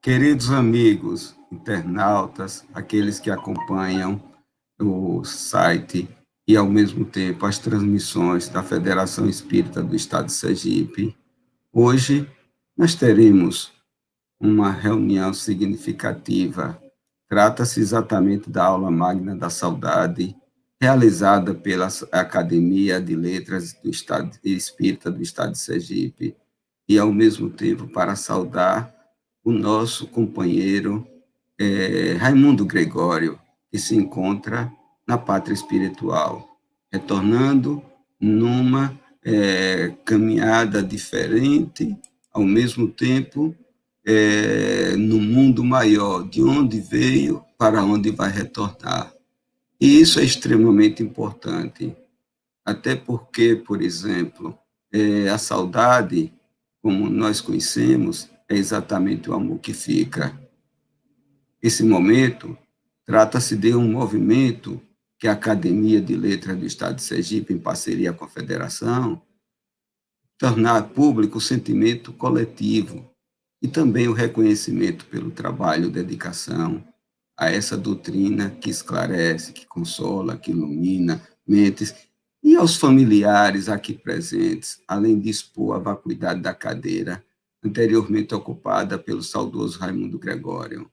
Queridos amigos, internautas, aqueles que acompanham o site e, ao mesmo tempo, as transmissões da Federação Espírita do Estado de Sergipe, hoje nós teremos uma reunião significativa. Trata-se exatamente da aula magna da saudade, realizada pela Academia de Letras do Estado Espírita do Estado de Sergipe, e, ao mesmo tempo, para saudar o nosso companheiro Raimundo Gregório, que se encontra na pátria espiritual, retornando numa caminhada diferente, ao mesmo tempo, no mundo maior, de onde veio para onde vai retornar. E isso é extremamente importante, até porque, por exemplo, a saudade, como nós conhecemos, é exatamente o amor que fica. Esse momento trata-se de um movimento que a Academia de Letras do Estado de Sergipe, em parceria com a Federação, tornar público o sentimento coletivo e também o reconhecimento pelo trabalho, dedicação a essa doutrina que esclarece, que consola, que ilumina mentes, e aos familiares aqui presentes, além de expor a vacuidade da cadeira anteriormente ocupada pelo saudoso Raimundo Gregório,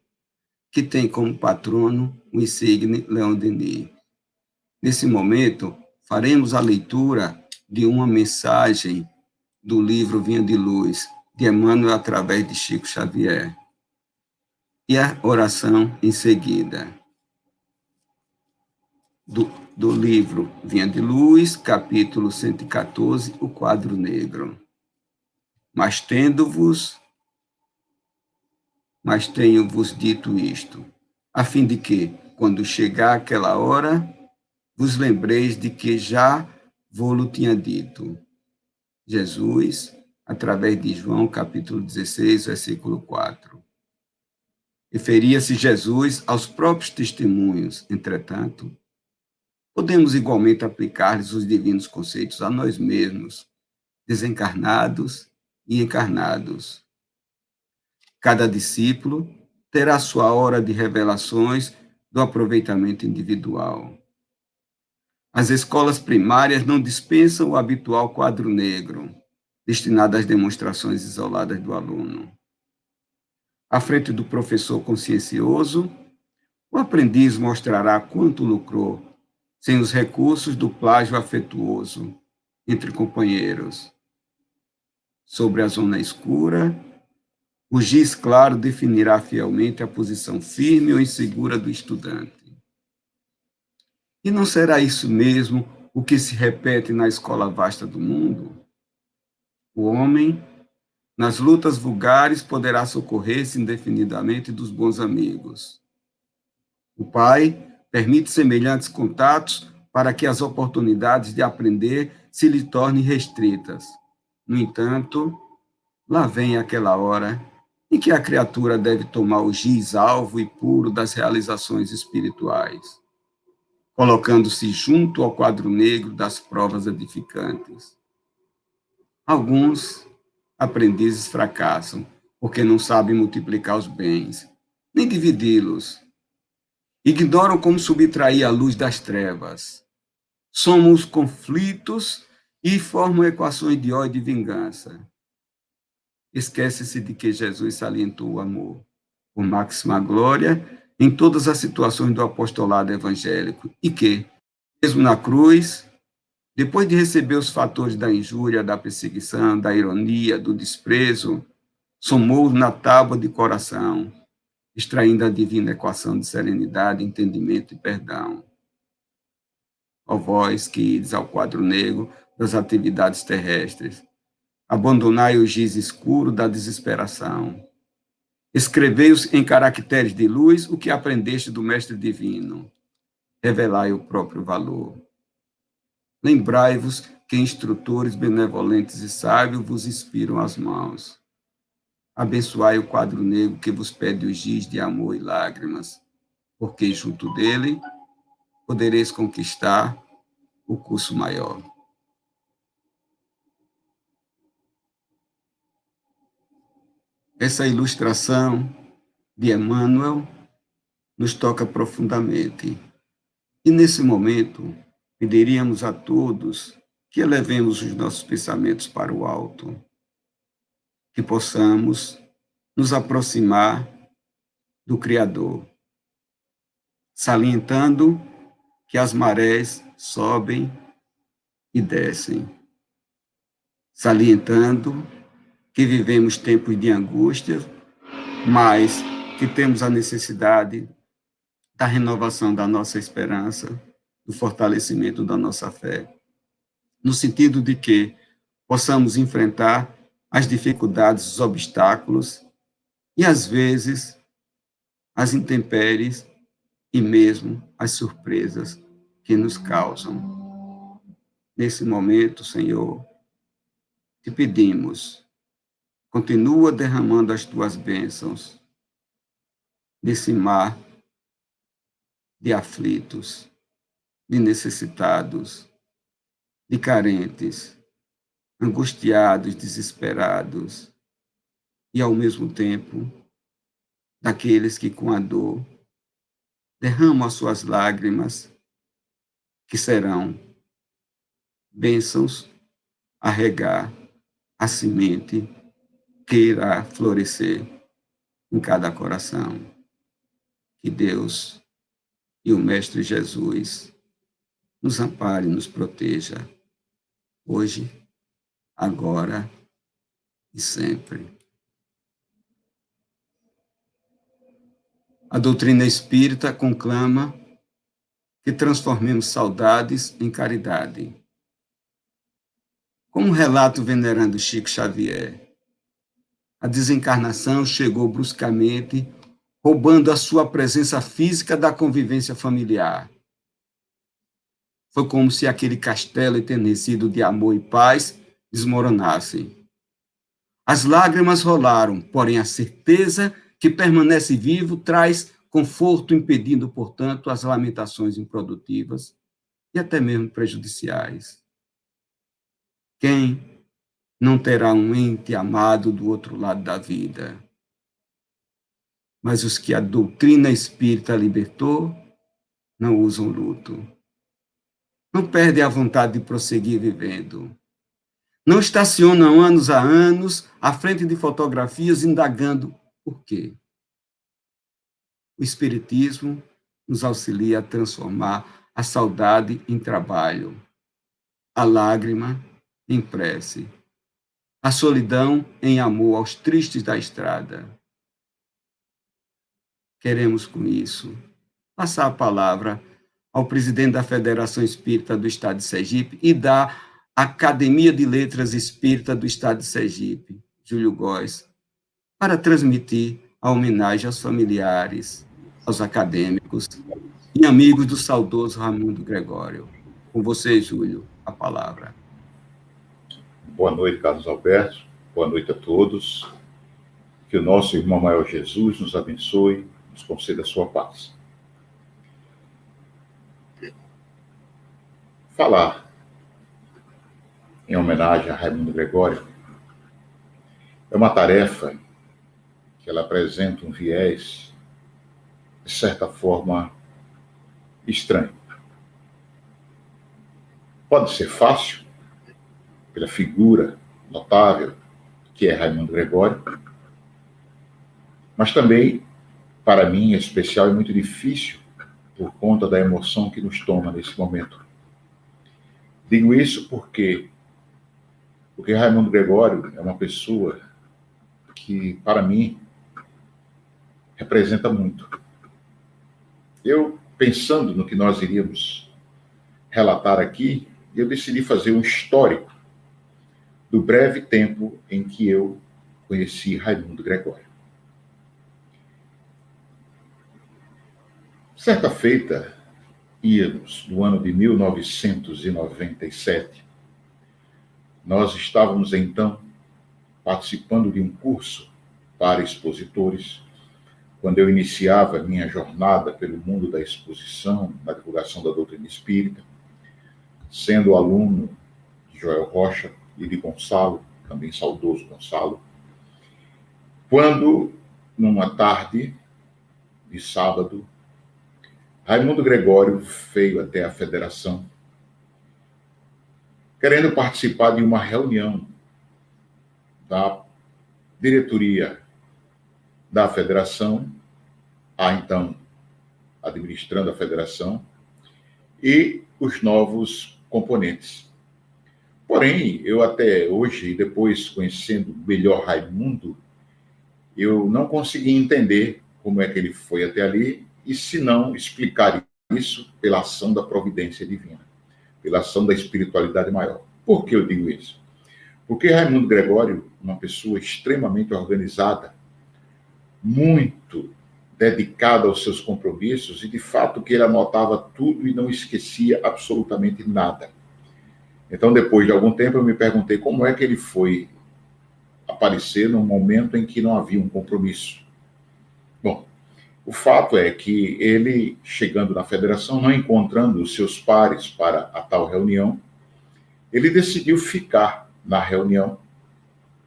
que tem como patrono o insigne Leão Denis. Nesse momento, faremos a leitura de uma mensagem do livro Vinha de Luz, de Emmanuel através de Chico Xavier. E a oração em seguida. Do livro Vinha de Luz, capítulo 114, o quadro negro. Mas tenho-vos dito isto, a fim de que, quando chegar aquela hora, vos lembreis de que já vou-lo tinha dito. Jesus, através de João, capítulo 16, versículo 4. Referia-se Jesus aos próprios testemunhos, entretanto, podemos igualmente aplicar-lhes os divinos conceitos a nós mesmos, desencarnados e encarnados. Cada discípulo terá sua hora de revelações do aproveitamento individual. As escolas primárias não dispensam o habitual quadro negro, destinado às demonstrações isoladas do aluno. À frente do professor consciencioso, o aprendiz mostrará quanto lucrou sem os recursos do plágio afetuoso entre companheiros. Sobre a zona escura, o giz claro definirá fielmente a posição firme ou insegura do estudante. E não será isso mesmo o que se repete na escola vasta do mundo? O homem, nas lutas vulgares, poderá socorrer-se indefinidamente dos bons amigos. O pai permite semelhantes contatos para que as oportunidades de aprender se lhe tornem restritas. No entanto, lá vem aquela hora em que a criatura deve tomar o giz alvo e puro das realizações espirituais, colocando-se junto ao quadro negro das provas edificantes. Alguns aprendizes fracassam porque não sabem multiplicar os bens, nem dividi-los. Ignoram como subtrair a luz das trevas. Somam os conflitos e formam equações de ódio e vingança. Esquece-se de que Jesus salientou o amor, por máxima glória, em todas as situações do apostolado evangélico, e que, mesmo na cruz, depois de receber os fatores da injúria, da perseguição, da ironia, do desprezo, somou na tábua de coração, extraindo a divina equação de serenidade, entendimento e perdão. Ó vós que ides ao quadro negro das atividades terrestres, abandonai o giz escuro da desesperação. Escrevei-os em caracteres de luz o que aprendeste do Mestre Divino. Revelai o próprio valor. Lembrai-vos que instrutores benevolentes e sábios vos inspiram as mãos. Abençoai o quadro negro que vos pede o giz de amor e lágrimas, porque junto dele podereis conquistar o curso maior. Essa ilustração de Emmanuel nos toca profundamente. E nesse momento, pediríamos a todos que elevemos os nossos pensamentos para o alto, que possamos nos aproximar do Criador, salientando que as marés sobem e descem, salientando que vivemos tempos de angústia, mas que temos a necessidade da renovação da nossa esperança, do fortalecimento da nossa fé, no sentido de que possamos enfrentar as dificuldades, os obstáculos e, às vezes, as intempéries e mesmo as surpresas que nos causam. Nesse momento, Senhor, te pedimos, continua derramando as tuas bênçãos nesse mar de aflitos, de necessitados, de carentes, angustiados, desesperados, e, ao mesmo tempo, daqueles que, com a dor, derramam as suas lágrimas, que serão bênçãos a regar a semente que irá florescer em cada coração. Que Deus e o Mestre Jesus nos ampare e nos proteja, hoje, agora e sempre. A doutrina espírita conclama que transformemos saudades em caridade. Como relata o venerando Chico Xavier, a desencarnação chegou bruscamente, roubando a sua presença física da convivência familiar. Foi como se aquele castelo enternecido de amor e paz desmoronasse. As lágrimas rolaram, porém a certeza que permanece vivo traz conforto, impedindo, portanto, as lamentações improdutivas e até mesmo prejudiciais. Quem não terá um ente amado do outro lado da vida? Mas os que a doutrina espírita libertou não usam luto. Não perdem a vontade de prosseguir vivendo. Não estacionam anos a anos à frente de fotografias indagando por quê. O Espiritismo nos auxilia a transformar a saudade em trabalho, a lágrima em prece, a solidão em amor aos tristes da estrada. Queremos, com isso, passar a palavra ao presidente da Federação Espírita do Estado de Sergipe e da Academia de Letras Espírita do Estado de Sergipe, Júlio Góes, para transmitir a homenagem aos familiares, aos acadêmicos e amigos do saudoso Raimundo Gregório. Com você, Júlio, a palavra. Boa noite, Carlos Alberto. Boa noite a todos. Que o nosso irmão maior Jesus nos abençoe, nos conceda a sua paz. Falar em homenagem a Raimundo Gregório é uma tarefa que ela apresenta um viés, de certa forma, estranho. Pode ser fácil, pela figura notável que é Raimundo Gregório, mas também, para mim, em especial, é muito difícil por conta da emoção que nos toma nesse momento. Digo isso porque Raimundo Gregório é uma pessoa que, para mim, representa muito. Eu, pensando no que nós iríamos relatar aqui, eu decidi fazer um histórico do breve tempo em que eu conheci Raimundo Gregório. Certa feita, íamos no ano de 1997, nós estávamos então participando de um curso para expositores, quando eu iniciava minha jornada pelo mundo da exposição, da divulgação da doutrina espírita, sendo aluno de Joel Rocha e de Gonçalo, também saudoso Gonçalo, quando, numa tarde, de sábado, Raimundo Gregório veio até a federação, querendo participar de uma reunião da diretoria da federação, então administrando a federação, e os novos componentes. Porém, eu até hoje, depois conhecendo melhor Raimundo, eu não consegui entender como é que ele foi até ali, e se não explicar isso pela ação da providência divina, pela ação da espiritualidade maior. Por que eu digo isso? Porque Raimundo Gregório, uma pessoa extremamente organizada, muito dedicada aos seus compromissos, e de fato que ele anotava tudo e não esquecia absolutamente nada. Então, depois de algum tempo, eu me perguntei como é que ele foi aparecer num momento em que não havia um compromisso. Bom, o fato é que ele, chegando na federação, não encontrando os seus pares para a tal reunião, ele decidiu ficar na reunião,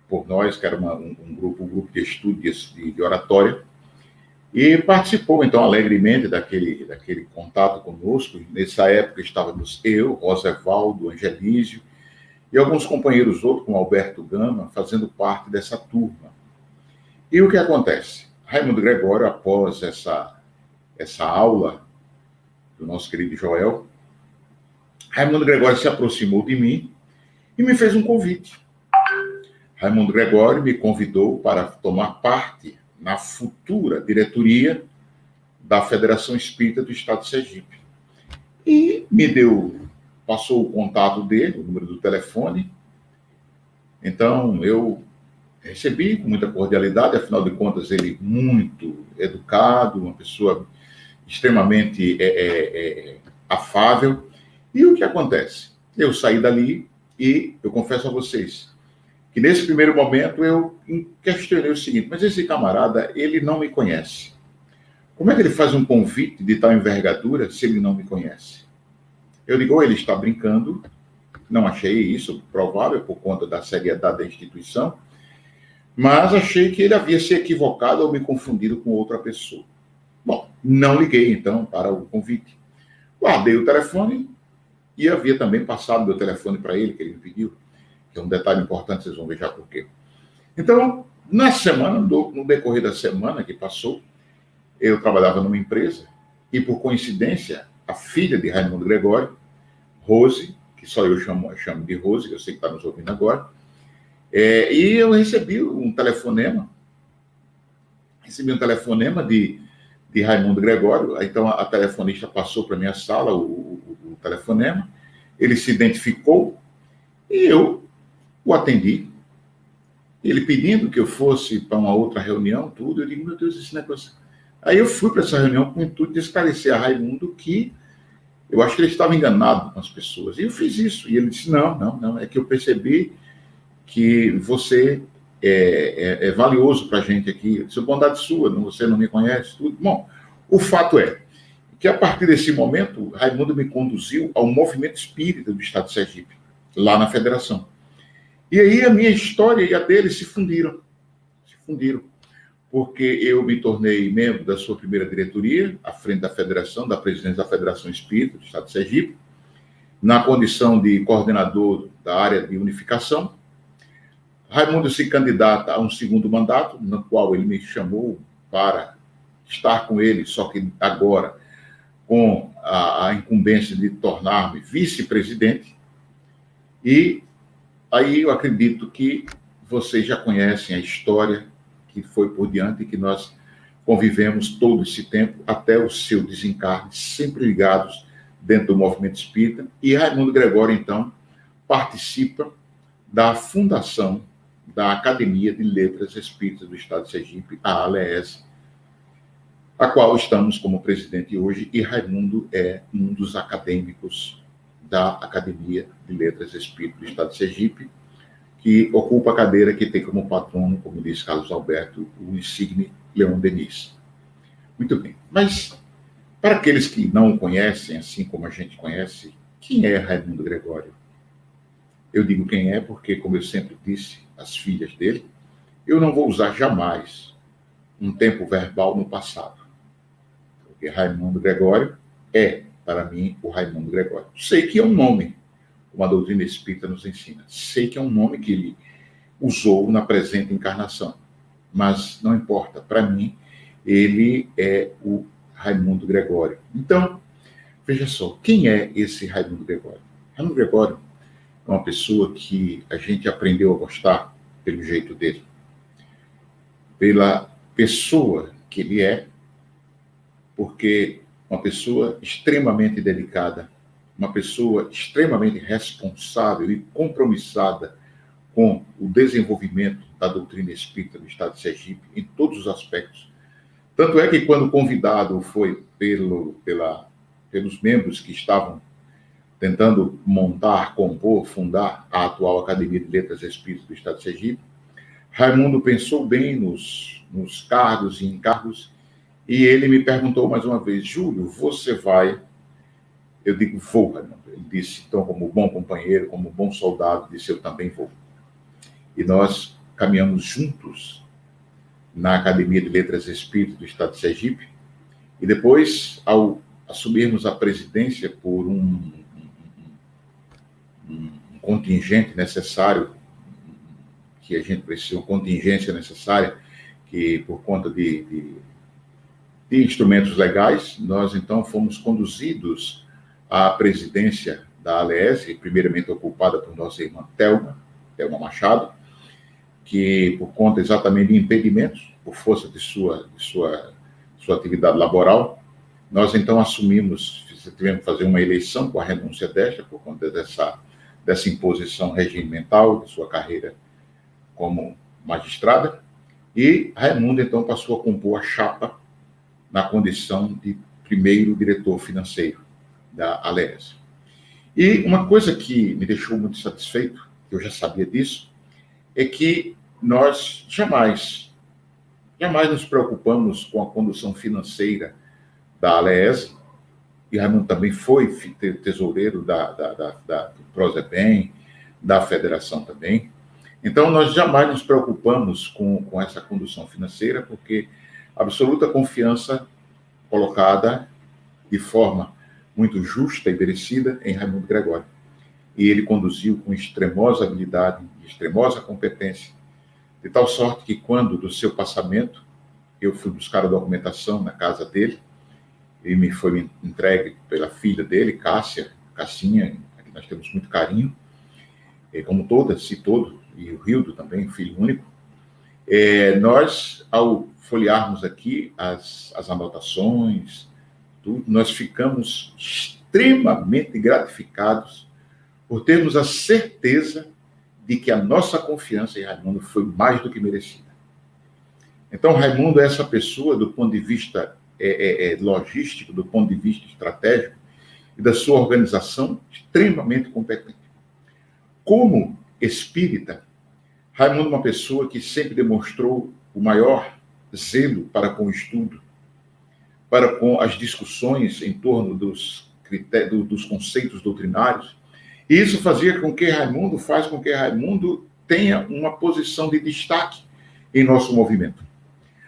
por nós, que era um grupo de estudos de oratória, e participou, então, alegremente daquele contato conosco. Nessa época estávamos eu, Rosevaldo, Angelísio, e alguns companheiros outros, como Alberto Gama, fazendo parte dessa turma. E o que acontece? Raimundo Gregório, após essa aula do nosso querido Joel, Raimundo Gregório se aproximou de mim e me fez um convite. Raimundo Gregório me convidou para tomar parte na futura diretoria da Federação Espírita do Estado de Sergipe. E passou o contato dele, o número do telefone. Então, eu recebi com muita cordialidade, afinal de contas, ele muito educado, uma pessoa extremamente afável. E o que acontece? Eu saí dali e eu confesso a vocês que nesse primeiro momento eu questionei o seguinte: mas esse camarada, ele não me conhece. Como é que ele faz um convite de tal envergadura se ele não me conhece? Eu digo, ou ele está brincando, não achei isso provável por conta da seriedade da instituição, mas achei que ele havia se equivocado ou me confundido com outra pessoa. Bom, não liguei então para o convite. Guardei o telefone e havia também passado meu telefone para ele, que ele me pediu, que é um detalhe importante, vocês vão ver já por quê. Então, na semana, no decorrer da semana que passou, eu trabalhava numa empresa e, por coincidência, a filha de Raimundo Gregório, Rose, que só eu chamo de Rose, que eu sei que está nos ouvindo agora, e eu recebi um telefonema de Raimundo Gregório. Então a telefonista passou para a minha sala o telefonema, ele se identificou e eu o atendi. Ele pedindo que eu fosse para uma outra reunião, tudo. Eu digo, meu Deus, esse negócio. Aí eu fui para essa reunião com o intuito de esclarecer a Raimundo que eu acho que ele estava enganado com as pessoas. E eu fiz isso. E ele disse, não, é que eu percebi que você é valioso para a gente aqui. Isso é bondade sua, você não me conhece, tudo. Bom, o fato é que a partir desse momento, Raimundo me conduziu ao movimento espírita do Estado de Sergipe, lá na federação. E aí a minha história e a dele se fundiram, porque eu me tornei membro da sua primeira diretoria, à frente da federação, da presidência da Federação Espírita do Estado de Sergipe, na condição de coordenador da área de unificação. Raimundo se candidata a um segundo mandato, no qual ele me chamou para estar com ele, só que agora com a incumbência de tornar-me vice-presidente. E aí eu acredito que vocês já conhecem a história que foi por diante, que nós convivemos todo esse tempo, até o seu desencarne, sempre ligados dentro do movimento espírita. E Raimundo Gregório, então, participa da fundação da Academia de Letras Espíritas do Estado de Sergipe, a ALES, a qual estamos como presidente hoje, e Raimundo é um dos acadêmicos da Academia de Letras Espíritas do Estado de Sergipe, que ocupa a cadeira que tem como patrono, como disse Carlos Alberto, o insigne Leon Denis. Muito bem, mas para aqueles que não o conhecem, assim como a gente conhece, quem é Raimundo Gregório? Eu digo quem é porque, como eu sempre disse às filhas dele, eu não vou usar jamais um tempo verbal no passado. porque Raimundo Gregório é, para mim, o Raimundo Gregório. Sei que é um nome, como a doutrina espírita nos ensina. Sei que é um nome que ele usou na presente encarnação. Mas não importa, para mim, ele é o Raimundo Gregório. Então, veja só, quem é esse Raimundo Gregório? Raimundo Gregório é uma pessoa que a gente aprendeu a gostar pelo jeito dele, pela pessoa que ele é, porque uma pessoa extremamente dedicada, uma pessoa extremamente responsável e compromissada com o desenvolvimento da doutrina espírita do Estado de Sergipe em todos os aspectos. Tanto é que quando convidado foi pelos membros que estavam tentando montar, compor, fundar a atual Academia de Letras Espíritas do Estado de Sergipe, Raimundo pensou bem nos cargos e encargos e ele me perguntou mais uma vez: Júlio, você vai? Eu digo: vou, Raimundo. Ele disse, então, como bom companheiro, como bom soldado, disse: eu também vou. E nós caminhamos juntos na Academia de Letras Espíritas do Estado de Sergipe, e depois, ao assumirmos a presidência por um contingente necessário, que a gente precisa, uma contingência necessária, que por conta de instrumentos legais, nós então fomos conduzidos à presidência da ALES, primeiramente ocupada por nossa irmã Thelma Machado, que por conta exatamente de impedimentos, por força de sua atividade laboral, nós então assumimos, tivemos que fazer uma eleição com a renúncia desta, por conta dessa imposição regimental de sua carreira como magistrada, e Raimundo então passou a compor a chapa na condição de primeiro diretor financeiro da ALES. E uma coisa que me deixou muito satisfeito, eu já sabia disso, é que nós jamais nos preocupamos com a condução financeira da ALES, e Raimundo também foi tesoureiro do Prosebem, da federação também. Então, nós jamais nos preocupamos com essa condução financeira, porque absoluta confiança colocada de forma muito justa e merecida em Raimundo Gregório. E ele conduziu com extremosa habilidade, extremosa competência, de tal sorte que quando do seu passamento, eu fui buscar a documentação na casa dele, e me foi entregue pela filha dele, Cassinha, a que nós temos muito carinho, como todas e todo, e o Rildo também, filho único. Nós, ao folhearmos aqui as anotações, tudo, nós ficamos extremamente gratificados por termos a certeza de que a nossa confiança em Raimundo foi mais do que merecida. Então, Raimundo é essa pessoa, do ponto de vista logístico, do ponto de vista estratégico, e da sua organização, extremamente competente. Como espírita, Raimundo é uma pessoa que sempre demonstrou o maior zelo para com o estudo, para com as discussões em torno dos conceitos doutrinários. E isso faz com que Raimundo tenha uma posição de destaque em nosso movimento.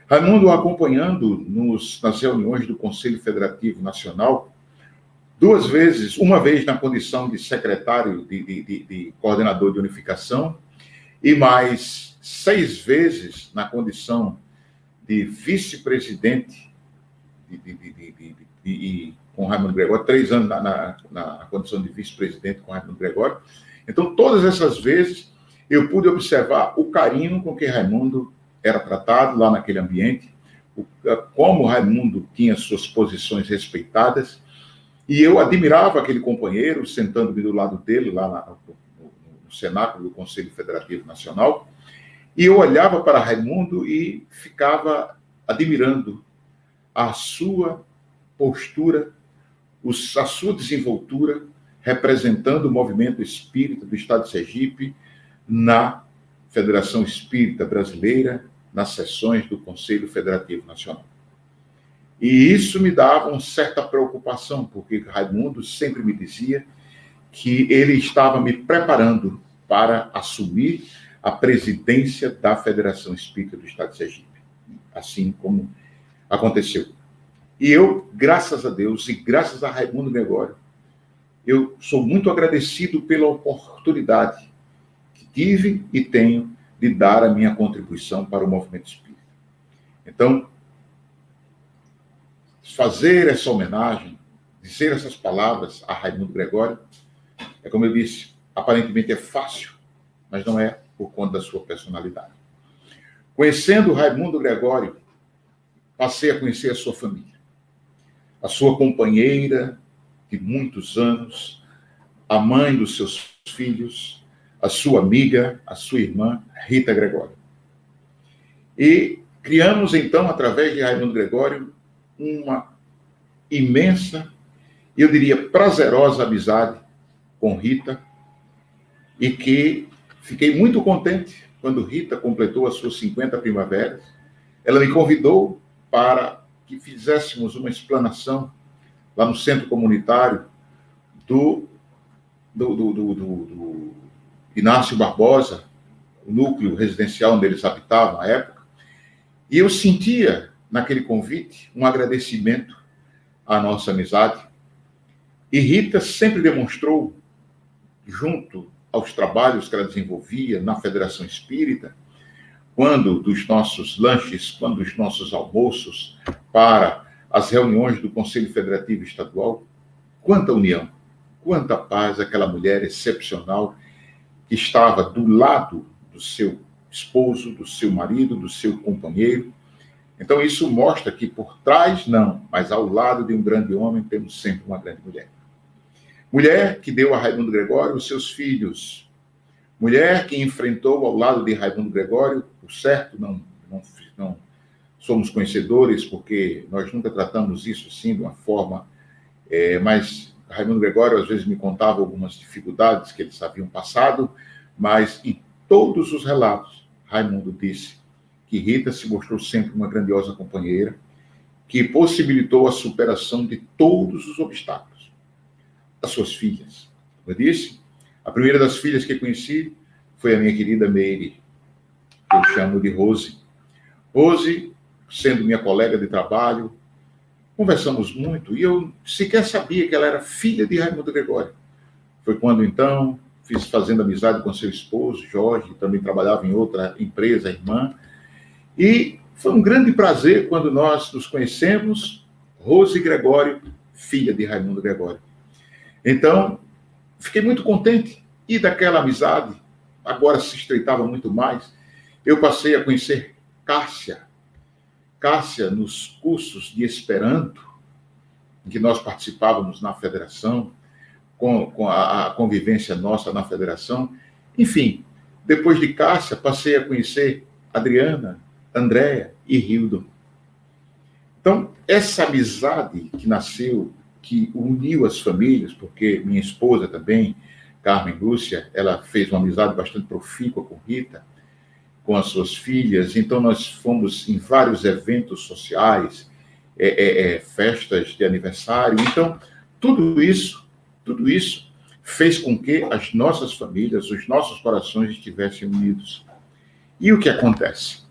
Raimundo, acompanhando nas reuniões do Conselho Federativo Nacional, duas vezes, uma vez na condição de secretário de coordenador de unificação, e mais 6 vezes na condição de vice-presidente com Raimundo Gregório, 3 anos na condição de vice-presidente com Raimundo Gregório. Então, todas essas vezes, eu pude observar o carinho com que Raimundo era tratado lá naquele ambiente, como Raimundo tinha suas posições respeitadas, e eu admirava aquele companheiro, sentando-me do lado dele, lá no cenáculo do Conselho Federativo Nacional, e eu olhava para Raimundo e ficava admirando a sua postura, a sua desenvoltura, representando o movimento espírita do Estado de Sergipe na Federação Espírita Brasileira, nas sessões do Conselho Federativo Nacional. E isso me dava uma certa preocupação, porque Raimundo sempre me dizia que ele estava me preparando para assumir a presidência da Federação Espírita do Estado de Sergipe. Assim como aconteceu. E eu, graças a Deus e graças a Raimundo Gregório, eu sou muito agradecido pela oportunidade que tive e tenho de dar a minha contribuição para o movimento espírita. Então, fazer essa homenagem, dizer essas palavras a Raimundo Gregório, é como eu disse, aparentemente é fácil, mas não é por conta da sua personalidade. Conhecendo Raimundo Gregório, passei a conhecer a sua família, a sua companheira de muitos anos, a mãe dos seus filhos, a sua amiga, a sua irmã, Rita Gregório. E criamos, então, através de Raimundo Gregório, uma imensa, eu diria, prazerosa amizade com Rita, e que fiquei muito contente quando Rita completou as suas 50 primaveras. Ela me convidou para que fizéssemos uma explanação lá no centro comunitário do Inácio Barbosa, o núcleo residencial onde eles habitavam na época, e eu sentia naquele convite um agradecimento à nossa amizade. E Rita sempre demonstrou, junto aos trabalhos que ela desenvolvia na Federação Espírita, quando dos nossos lanches, quando dos nossos almoços, para as reuniões do Conselho Federativo Estadual, quanta união, quanta paz, aquela mulher excepcional que estava do lado do seu esposo, do seu marido, do seu companheiro. Então isso mostra que por trás não, mas ao lado de um grande homem temos sempre uma grande mulher. Mulher que deu a Raimundo Gregório os seus filhos. Mulher que enfrentou ao lado de Raimundo Gregório, por certo, não somos conhecedores, porque nós nunca tratamos isso assim de uma forma, mas Raimundo Gregório às vezes me contava algumas dificuldades que eles haviam passado, mas em todos os relatos, Raimundo disse que Rita se mostrou sempre uma grandiosa companheira, que possibilitou a superação de todos os obstáculos. As suas filhas. Como eu disse, a primeira das filhas que conheci foi a minha querida Meire, que eu chamo de Rose. Rose, sendo minha colega de trabalho, conversamos muito e eu sequer sabia que ela era filha de Raimundo Gregório. Foi quando, então, fiz fazendo amizade com seu esposo, Jorge, que também trabalhava em outra empresa, irmã. E foi um grande prazer quando nós nos conhecemos, Rose Gregório, filha de Raimundo Gregório. Então, fiquei muito contente. E daquela amizade, agora se estreitava muito mais, eu passei a conhecer Cássia. Cássia, nos cursos de Esperanto, em que nós participávamos na federação, com a convivência nossa na federação. Enfim, depois de Cássia, passei a conhecer Adriana, Andréia e Hildo. Então, essa amizade que nasceu, que uniu as famílias, porque minha esposa também, Carmen Lúcia, ela fez uma amizade bastante profícua com Rita, com as suas filhas. Então, nós fomos em vários eventos sociais, festas de aniversário. Então, tudo isso fez com que as nossas famílias, os nossos corações estivessem unidos. E o que acontece?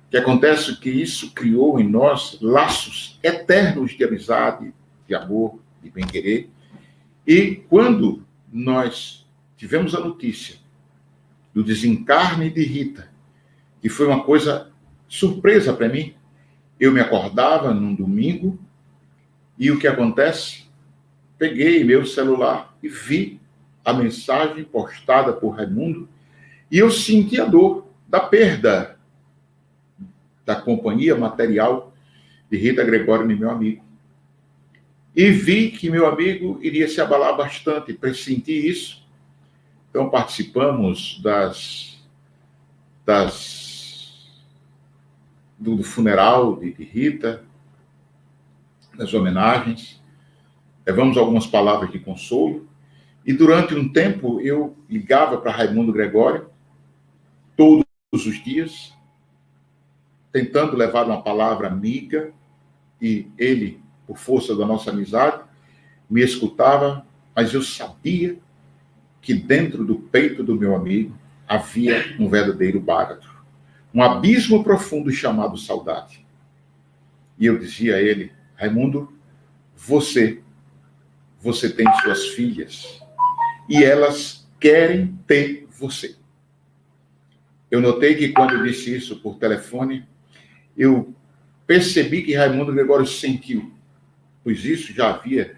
O que acontece é que isso criou em nós laços eternos de amizade, de amor, de bem-querer. E quando nós tivemos a notícia do desencarne de Rita, que foi uma coisa surpresa para mim, eu me acordava num domingo e o que acontece? Peguei meu celular e vi a mensagem postada por Raimundo e eu senti a dor da perda da companhia material de Rita Gregório e meu amigo. E vi que meu amigo iria se abalar bastante, pressenti isso. Então participamos do funeral de Rita, das homenagens, levamos algumas palavras de consolo, e durante um tempo eu ligava para Raimundo Gregório, todos os dias, tentando levar uma palavra amiga, e ele, por força da nossa amizade, me escutava, mas eu sabia que dentro do peito do meu amigo havia um verdadeiro báratro, um abismo profundo chamado saudade. E eu dizia a ele, Raimundo, você tem suas filhas e elas querem ter você. Eu notei que quando eu disse isso por telefone, eu percebi que Raimundo Gregório sentiu, pois isso já havia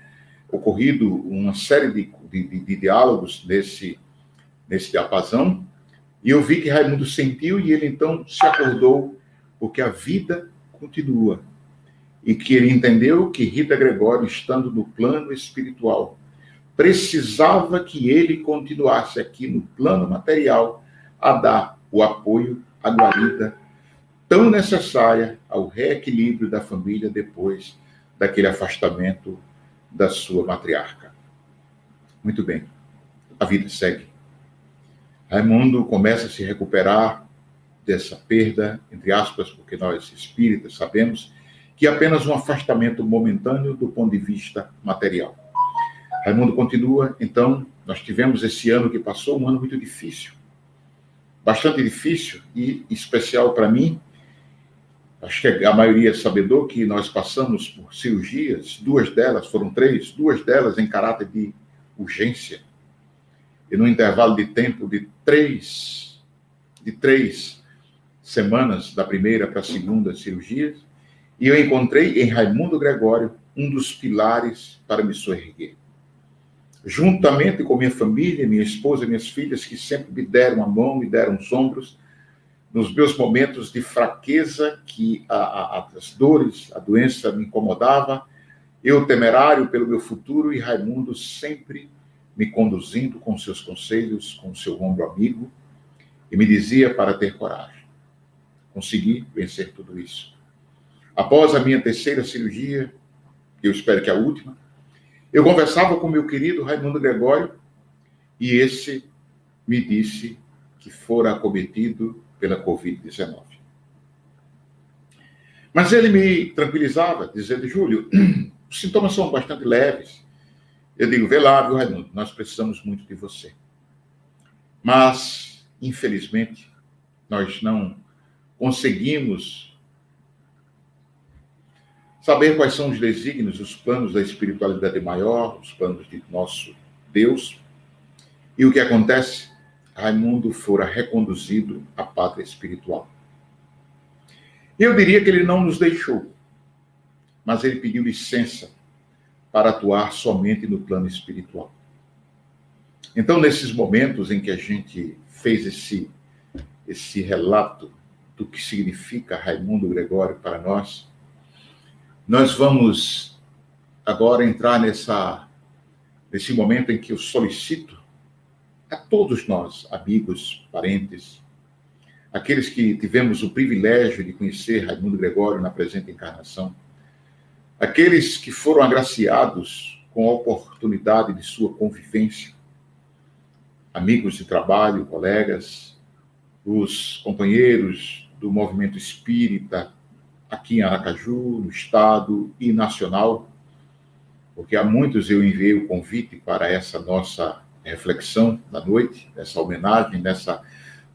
ocorrido uma série de diálogos nesse diapasão, e eu vi que Raimundo sentiu e ele então se acordou, porque a vida continua. E que ele entendeu que Rita Gregório, estando no plano espiritual, precisava que ele continuasse aqui no plano material a dar o apoio, a guarida tão necessária ao reequilíbrio da família depois daquele afastamento da sua matriarca. Muito bem, a vida segue. Raimundo começa a se recuperar dessa perda, entre aspas, porque nós espíritas sabemos que é apenas um afastamento momentâneo do ponto de vista material. Raimundo continua, então, nós tivemos esse ano que passou, um ano muito difícil, bastante difícil e especial para mim. Acho que a maioria é sabedor que nós passamos por cirurgias, foram duas delas em caráter de urgência. E no intervalo de tempo de três semanas, da primeira para a segunda cirurgia, e eu encontrei em Raimundo Gregório um dos pilares para me soerguer. Juntamente com minha família, minha esposa e minhas filhas, que sempre me deram a mão, me deram os ombros, nos meus momentos de fraqueza, que as dores, a doença me incomodava, eu temerário pelo meu futuro, e Raimundo sempre me conduzindo com seus conselhos, com seu ombro amigo, e me dizia para ter coragem. Consegui vencer tudo isso. Após a minha terceira cirurgia, eu espero que a última, eu conversava com meu querido Raimundo Gregório, e esse me disse que fora acometido pela Covid-19. Mas ele me tranquilizava, dizendo: Júlio, os sintomas são bastante leves. Eu digo: vê lá, viu, Raimundo, nós precisamos muito de você. Mas, infelizmente, nós não conseguimos saber quais são os desígnios, os planos da espiritualidade maior, os planos de nosso Deus. E o que acontece? Raimundo fora reconduzido à pátria espiritual. Eu diria que ele não nos deixou, mas ele pediu licença para atuar somente no plano espiritual. Então, nesses momentos em que a gente fez esse relato do que significa Raimundo Gregório para nós, nós vamos agora entrar nesse momento em que eu solicito a todos nós, amigos, parentes, aqueles que tivemos o privilégio de conhecer Raimundo Gregório na presente encarnação, aqueles que foram agraciados com a oportunidade de sua convivência, amigos de trabalho, colegas, os companheiros do movimento espírita aqui em Aracaju, no estado e nacional, porque a muitos eu enviei o convite para essa nossa reflexão da noite, essa homenagem, nessa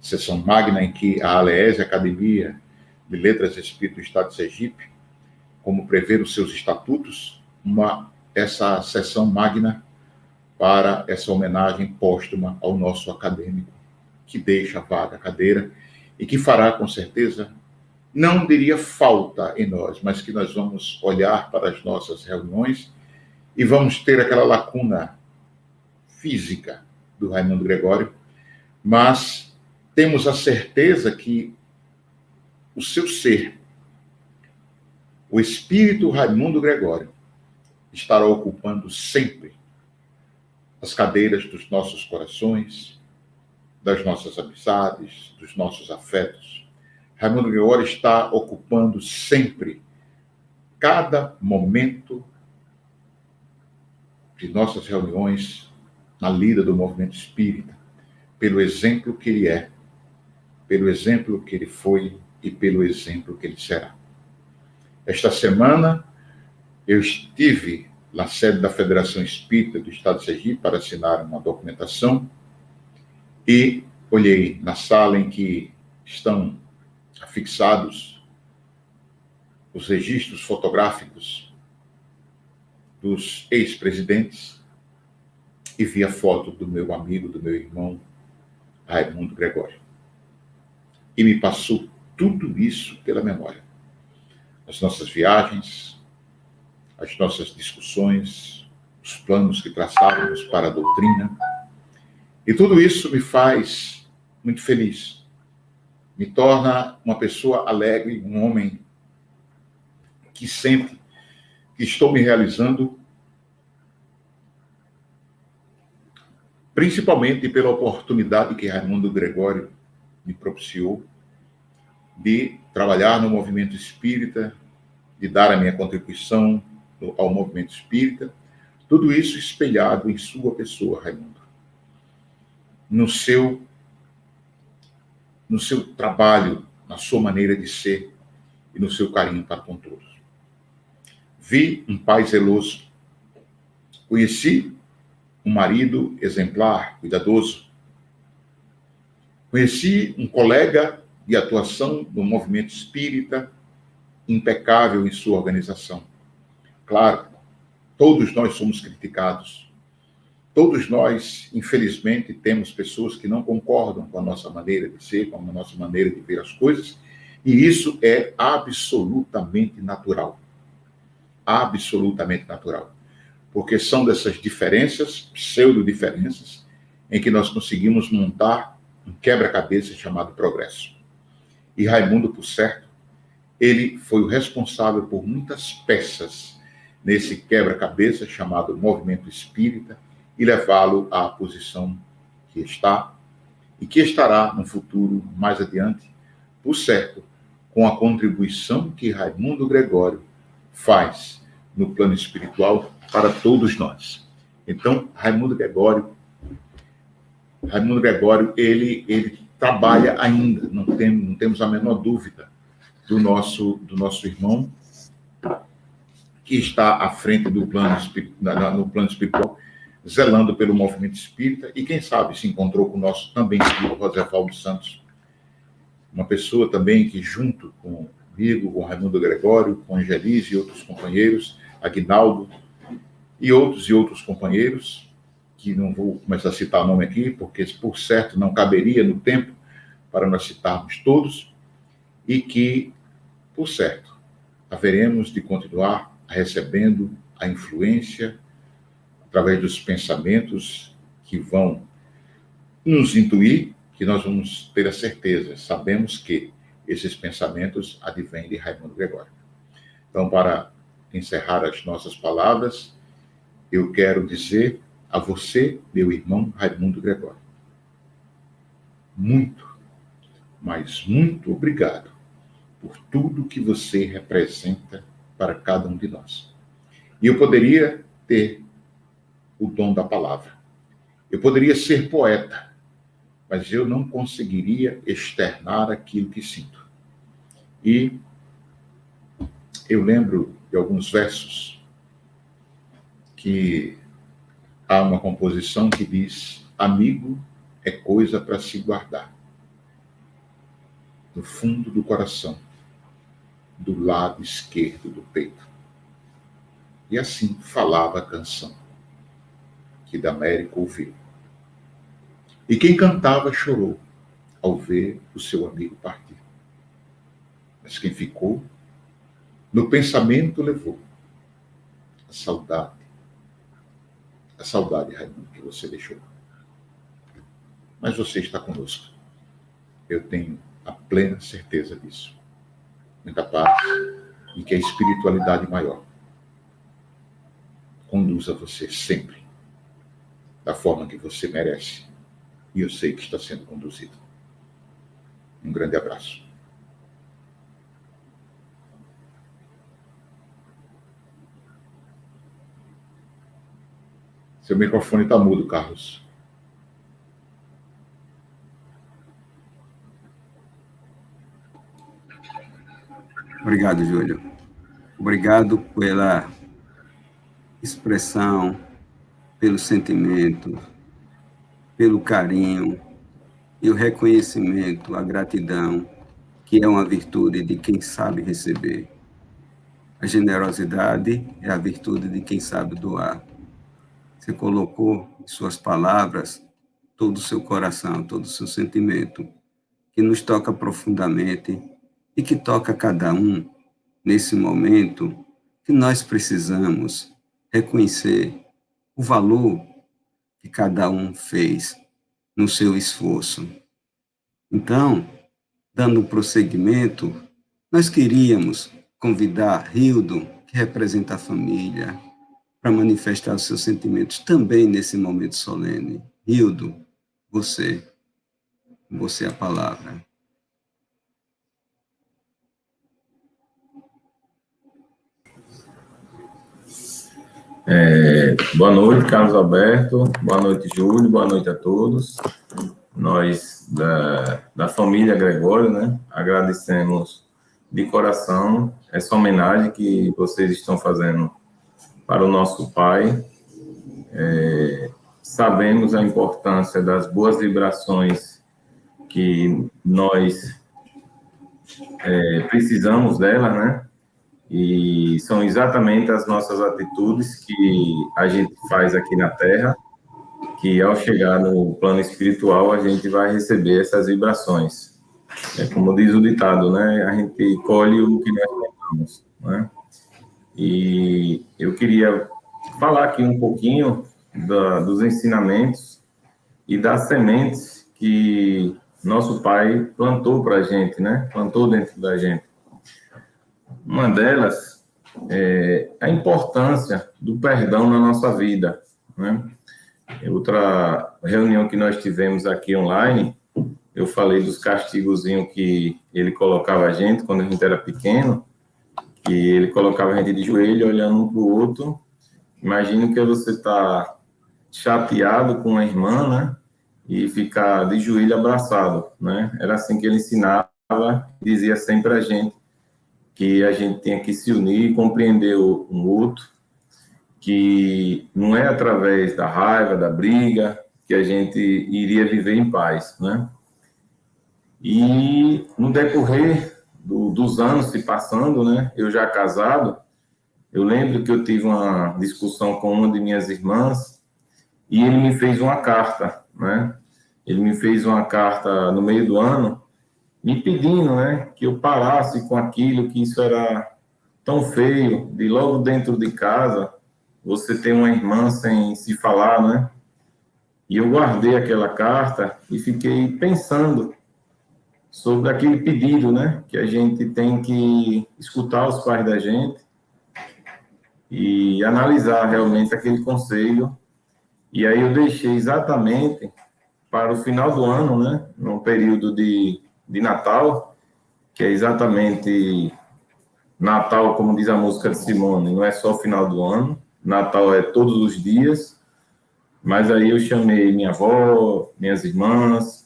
sessão magna em que a ALEESE, Academia de Letras e Espírito do Estado de Sergipe, como prevê os seus estatutos, essa sessão magna para essa homenagem póstuma ao nosso acadêmico, que deixa a vaga, a cadeira, e que fará, com certeza, não diria falta em nós, mas que nós vamos olhar para as nossas reuniões e vamos ter aquela lacuna física do Raimundo Gregório, mas temos a certeza que o seu ser, o espírito Raimundo Gregório, estará ocupando sempre as cadeiras dos nossos corações, das nossas amizades, dos nossos afetos. Raimundo Gregório está ocupando sempre cada momento de nossas reuniões na lida do movimento espírita, pelo exemplo que ele é, pelo exemplo que ele foi e pelo exemplo que ele será. Esta semana eu estive na sede da Federação Espírita do Estado de Sergipe para assinar uma documentação e olhei na sala em que estão afixados os registros fotográficos dos ex-presidentes e vi a foto do meu amigo, do meu irmão, Raimundo Gregório. E me passou tudo isso pela memória. As nossas viagens, as nossas discussões, os planos que traçávamos para a doutrina. E tudo isso me faz muito feliz. Me torna uma pessoa alegre, um homem que sente que estou me realizando, principalmente pela oportunidade que Raimundo Gregório me propiciou de trabalhar no movimento espírita, de dar a minha contribuição ao movimento espírita, tudo isso espelhado em sua pessoa, Raimundo. No seu trabalho, na sua maneira de ser e no seu carinho para com todos. Vi um pai zeloso. Conheci um marido exemplar, cuidadoso. Conheci um colega de atuação no movimento espírita, impecável em sua organização. Claro, todos nós somos criticados. Todos nós, infelizmente, temos pessoas que não concordam com a nossa maneira de ser, com a nossa maneira de ver as coisas, e isso é absolutamente natural. Absolutamente natural. Porque são dessas diferenças, pseudo-diferenças, em que nós conseguimos montar um quebra-cabeça chamado progresso. E Raimundo, por certo, ele foi o responsável por muitas peças nesse quebra-cabeça chamado movimento espírita e levá-lo à posição que está e que estará no futuro mais adiante, por certo, com a contribuição que Raimundo Gregório faz no plano espiritual para todos nós. Então, Raimundo Gregório, ele trabalha ainda, não temos a menor dúvida do nosso irmão que está à frente do plano no plano espiritual, zelando pelo movimento espírita, e quem sabe se encontrou com o nosso também filho, Rosévaldo Santos, uma pessoa também que junto comigo, com Raimundo Gregório, com Angelise e outros companheiros, Aguinaldo e outros companheiros, que não vou começar a citar o nome aqui, porque por certo não caberia no tempo para nós citarmos todos, e que, por certo, haveremos de continuar recebendo a influência através dos pensamentos que vão nos intuir, que nós vamos ter a certeza, sabemos que esses pensamentos advêm de Raimundo Gregório. Então, para encerrar as nossas palavras, eu quero dizer a você, meu irmão Raimundo Gregório, muito, mas muito obrigado por tudo que você representa para cada um de nós. E eu poderia ter o dom da palavra. Eu poderia ser poeta, mas eu não conseguiria externar aquilo que sinto. E eu lembro de alguns versos que há uma composição que diz: amigo é coisa para se guardar no fundo do coração, do lado esquerdo do peito. E assim falava a canção que Damérico ouviu. E quem cantava chorou ao ver o seu amigo partir. Mas quem ficou, no pensamento levou a saudade, Raimundo, que você deixou. Mas você está conosco. Eu tenho a plena certeza disso. Muita paz e que a espiritualidade maior conduza você sempre da forma que você merece. E eu sei que está sendo conduzido. Um grande abraço. Seu microfone está mudo, Carlos. Obrigado, Júlio. Obrigado pela expressão, pelo sentimento, pelo carinho e o reconhecimento, a gratidão, que é uma virtude de quem sabe receber. A A generosidade é a virtude de quem sabe doar. Você colocou em suas palavras todo o seu coração, todo o seu sentimento, que nos toca profundamente e que toca cada um nesse momento que nós precisamos reconhecer o valor que cada um fez no seu esforço. Então, dando prosseguimento, nós queríamos convidar Hildo, que representa a família, para manifestar os seus sentimentos também nesse momento solene. Hildo, você a palavra. Boa noite, Carlos Alberto. Boa noite, Júlio. Boa noite a todos. Nós, da família Gregório, né, agradecemos de coração essa homenagem que vocês estão fazendo para o nosso pai. Sabemos a importância das boas vibrações que nós precisamos delas, né? E são exatamente as nossas atitudes que a gente faz aqui na Terra, que ao chegar no plano espiritual a gente vai receber essas vibrações. É como diz o ditado, né? A gente colhe o que nós plantamos, né? E eu queria falar aqui um pouquinho dos ensinamentos e das sementes que nosso pai plantou para a gente, né? Plantou dentro da gente. Uma delas é a importância do perdão na nossa vida, né? Outra reunião que nós tivemos aqui online, eu falei dos castigozinhos que ele colocava a gente quando a gente era pequeno, que ele colocava a gente de joelho, olhando um para o outro. Imagina que você está chateado com a irmã, né? E ficar de joelho abraçado, né? Era assim que ele ensinava, dizia sempre a gente que a gente tinha que se unir e compreender um outro, que não é através da raiva, da briga, que a gente iria viver em paz, né? E no decorrer dos anos se passando, né? Eu já casado, eu lembro que eu tive uma discussão com uma de minhas irmãs e ele me fez uma carta, né? Ele me fez uma carta no meio do ano, me pedindo, né, que eu parasse com aquilo, que isso era tão feio, de logo dentro de casa, você ter uma irmã sem se falar, né? E eu guardei aquela carta e fiquei pensando sobre aquele pedido, né, que a gente tem que escutar os pais da gente e analisar realmente aquele conselho. E aí eu deixei exatamente para o final do ano, né, no período de Natal, que é exatamente Natal, como diz a música de Simone, não é só o final do ano, Natal é todos os dias, mas aí eu chamei minha avó, minhas irmãs,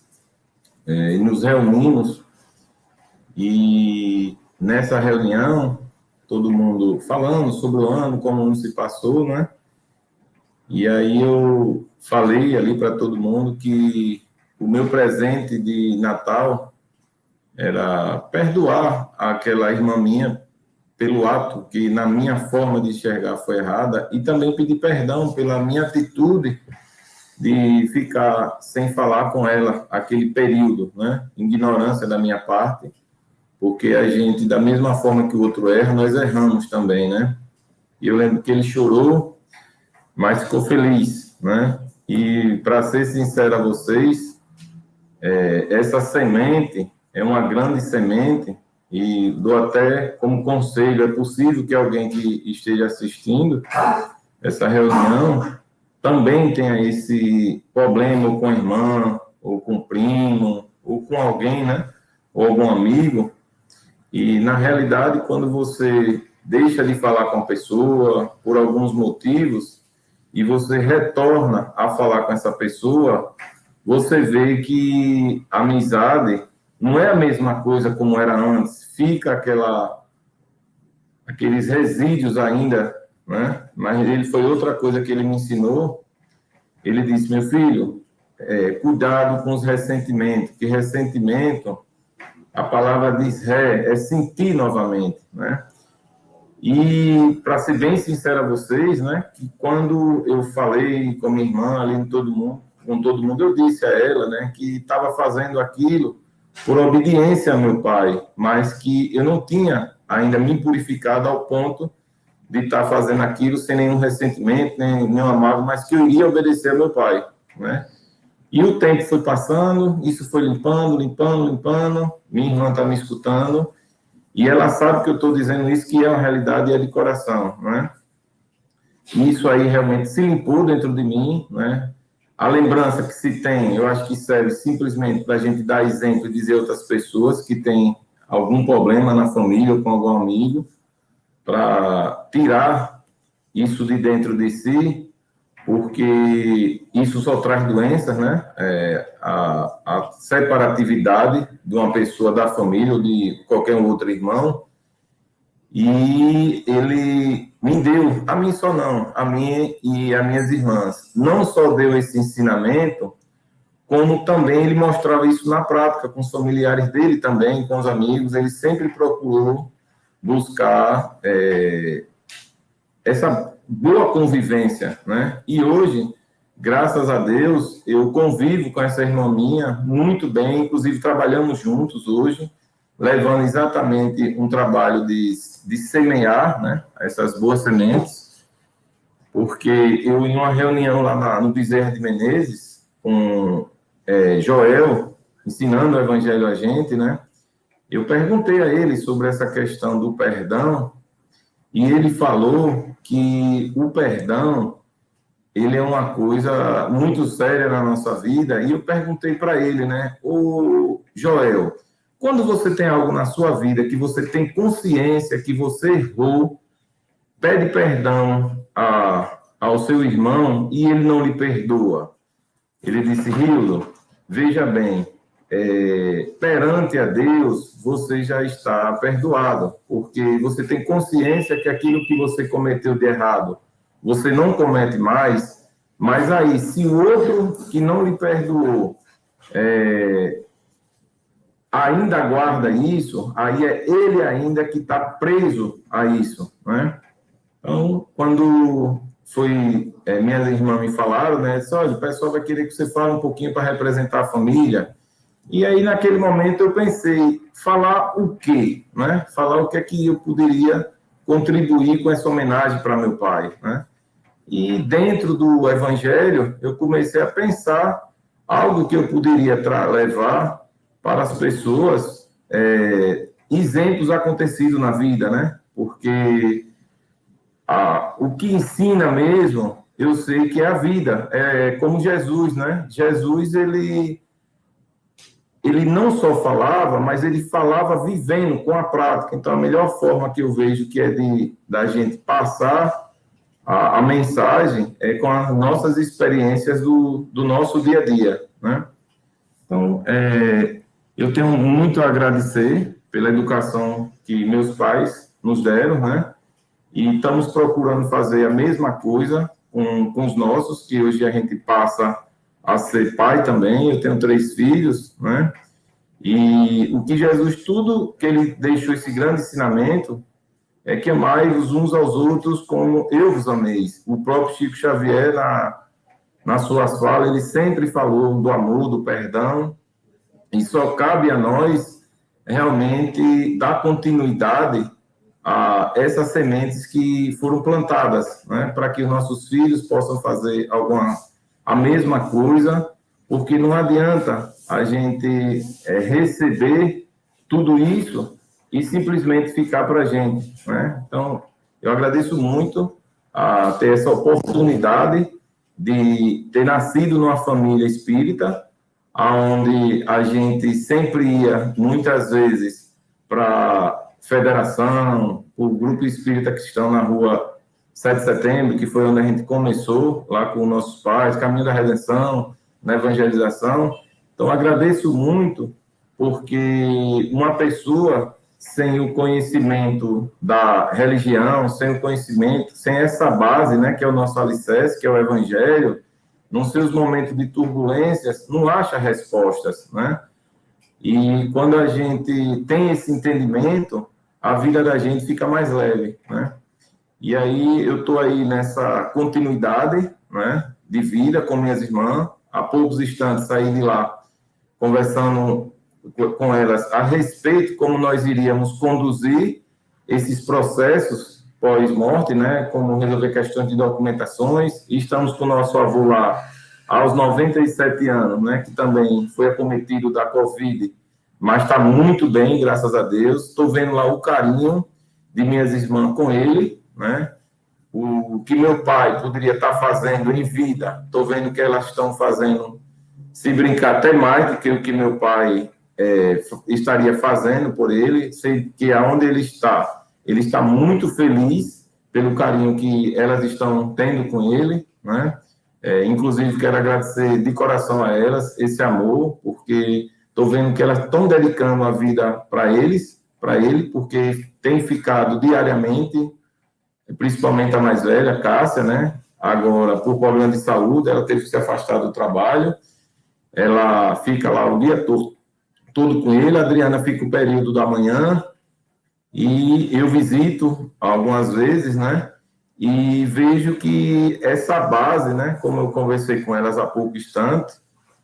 e nos reunimos, e nessa reunião, todo mundo falando sobre o ano, como não se passou, né? E aí eu falei ali para todo mundo que o meu presente de Natal era perdoar aquela irmã minha pelo ato que, na minha forma de enxergar, foi errada, e também pedir perdão pela minha atitude de ficar sem falar com ela aquele período, né? Ignorância da minha parte, porque a gente, da mesma forma que o outro erra, nós erramos também, né? E eu lembro que ele chorou, mas ficou feliz, né? E, para ser sincero a vocês, essa semente é uma grande semente, e dou até como conselho, é possível que alguém que esteja assistindo essa reunião também tenha esse problema ou com a irmã, ou com o primo, ou com alguém, né? Ou algum amigo. E, na realidade, quando você deixa de falar com a pessoa por alguns motivos e você retorna a falar com essa pessoa, você vê que a amizade não é a mesma coisa como era antes. Fica aqueles resíduos ainda, né? Mas ele foi outra coisa que ele me ensinou. Ele disse: meu filho, cuidado com os ressentimentos, que ressentimento, a palavra diz é sentir novamente, né? E, para ser bem sincero a vocês, né, que quando eu falei com minha irmã ali com todo mundo, eu disse a ela, né, que estava fazendo aquilo por obediência ao meu pai, mas que eu não tinha ainda me purificado ao ponto de estar fazendo aquilo sem nenhum ressentimento, nem nenhuma mágoa, mas que eu iria obedecer ao meu pai, né? E o tempo foi passando, isso foi limpando. Minha irmã está me escutando, e ela sabe que eu estou dizendo isso, que é uma realidade e é de coração, né? E isso aí realmente se limpou dentro de mim, né? A lembrança que se tem, eu acho que serve simplesmente para a gente dar exemplo e dizer a outras pessoas que têm algum problema na família ou com algum amigo, para tirar isso de dentro de si, porque isso só traz doenças, né? A separatividade de uma pessoa da família ou de qualquer outro irmão. E ele me deu, a mim só não, a mim e as minhas irmãs, não só deu esse ensinamento, como também ele mostrava isso na prática, com os familiares dele também, com os amigos. Ele sempre procurou buscar essa boa convivência, né? E hoje, graças a Deus, eu convivo com essa irmã minha muito bem, inclusive trabalhamos juntos hoje, levando exatamente um trabalho de semear, né, essas boas sementes, porque eu, em uma reunião lá no Bezerra de Menezes, com Joel, ensinando o evangelho a gente, né, eu perguntei a ele sobre essa questão do perdão, e ele falou que o perdão, ele é uma coisa muito séria na nossa vida, e eu perguntei para ele, né, ô Joel, quando você tem algo na sua vida que você tem consciência que você errou, pede perdão ao seu irmão e ele não lhe perdoa. Ele disse, Rildo, veja bem, perante a Deus, você já está perdoado, porque você tem consciência que aquilo que você cometeu de errado, você não comete mais, mas aí, se o outro que não lhe perdoou ainda guarda isso, aí é ele ainda que está preso a isso, né? Então, quando minhas irmãs me falaram, né, disse, olha, o pessoal vai querer que você fale um pouquinho para representar a família, e aí naquele momento eu pensei, falar o quê, né? Falar o que é que eu poderia contribuir com essa homenagem para meu pai, né? E dentro do evangelho, eu comecei a pensar algo que eu poderia levar para as pessoas, exemplos acontecidos na vida, né? Porque o que ensina mesmo, eu sei que é a vida. É como Jesus, né? Jesus, ele não só falava, mas ele falava vivendo com a prática. Então, a melhor forma que eu vejo que é da gente passar a mensagem é com as nossas experiências do nosso dia a dia, né? Então, eu tenho muito a agradecer pela educação que meus pais nos deram, né? E estamos procurando fazer a mesma coisa com os nossos, que hoje a gente passa a ser pai também. Eu tenho 3 filhos, né? E o que Jesus, tudo que ele deixou esse grande ensinamento, é que amai-vos uns aos outros como eu vos amei. O próprio Chico Xavier, nas suas falas, ele sempre falou do amor, do perdão, e só cabe a nós realmente dar continuidade a essas sementes que foram plantadas, né, para que os nossos filhos possam fazer a mesma coisa, porque não adianta a gente receber tudo isso e simplesmente ficar para a gente, né? Então, eu agradeço muito a ter essa oportunidade de ter nascido numa família espírita, onde a gente sempre ia, muitas vezes, para federação, o grupo espírita cristão na rua 7 de setembro, que foi onde a gente começou, lá com nossos pais, Caminho da Redenção, na evangelização. Então, agradeço muito, porque uma pessoa sem o conhecimento da religião, sem o conhecimento, sem essa base, né, que é o nosso alicerce, que é o evangelho, nos seus momentos de turbulências, não acha respostas, né? E quando a gente tem esse entendimento, a vida da gente fica mais leve, né? E aí eu estou aí nessa continuidade, né, de vida com minhas irmãs. Há poucos instantes saí de lá conversando com elas a respeito como nós iríamos conduzir esses processos pós-morte, né, como resolver questões de documentações. E estamos com o nosso avô lá aos 97 anos, né, que também foi acometido da Covid, mas está muito bem, graças a Deus. Estou vendo lá o carinho de minhas irmãs com ele, né? O que meu pai poderia estar fazendo em vida, estou vendo que elas estão fazendo, se brincar, até mais do que o que meu pai estaria fazendo por ele. Sei que aonde ele está muito feliz pelo carinho que elas estão tendo com ele, né? Inclusive, quero agradecer de coração a elas esse amor, porque estou vendo que elas estão dedicando a vida para ele, porque tem ficado diariamente, principalmente a mais velha, a Cássia, né? Agora, por problema de saúde, ela teve que se afastar do trabalho, ela fica lá o dia todo com ele, a Adriana fica o período da manhã, e eu visito algumas vezes, né? E vejo que essa base, né, como eu conversei com elas há pouco instante,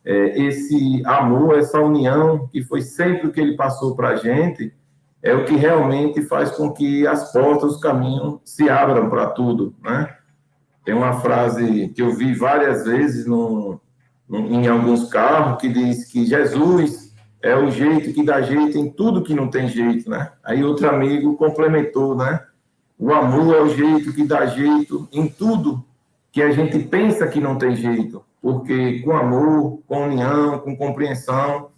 esse amor, essa união, que foi sempre o que ele passou para a gente, é o que realmente faz com que as portas, os caminhos se abram para tudo, né? Tem uma frase que eu vi várias vezes em alguns carros, que diz que Jesus é o jeito que dá jeito em tudo que não tem jeito, né? Aí outro amigo complementou, né? O amor é o jeito que dá jeito em tudo que a gente pensa que não tem jeito, porque com amor, com união, com compreensão,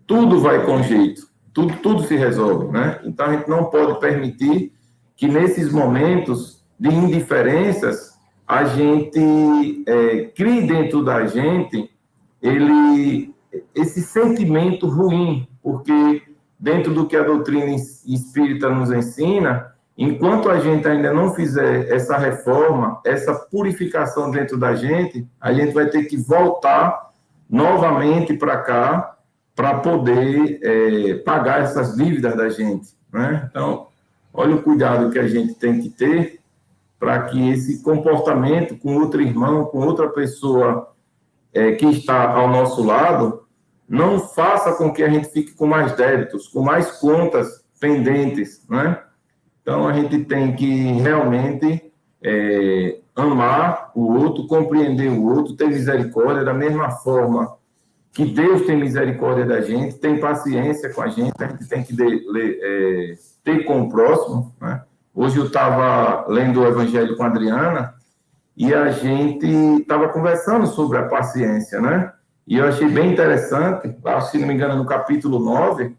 tudo vai com jeito, tudo se resolve, né? Então a gente não pode permitir que nesses momentos de indiferenças a gente crie dentro da gente esse sentimento ruim, porque dentro do que a doutrina espírita nos ensina, enquanto a gente ainda não fizer essa reforma, essa purificação dentro da gente, a gente vai ter que voltar novamente para cá para poder pagar essas dívidas da gente, né? Então, olha o cuidado que a gente tem que ter para que esse comportamento com outro irmão, com outra pessoa que está ao nosso lado, não faça com que a gente fique com mais débitos, com mais contas pendentes, né? Então, a gente tem que realmente amar o outro, compreender o outro, ter misericórdia, da mesma forma que Deus tem misericórdia da gente, tem paciência com a gente tem que ter com o próximo, né? Hoje eu estava lendo o Evangelho com a Adriana e a gente estava conversando sobre a paciência, né? E eu achei bem interessante, se não me engano, no capítulo 9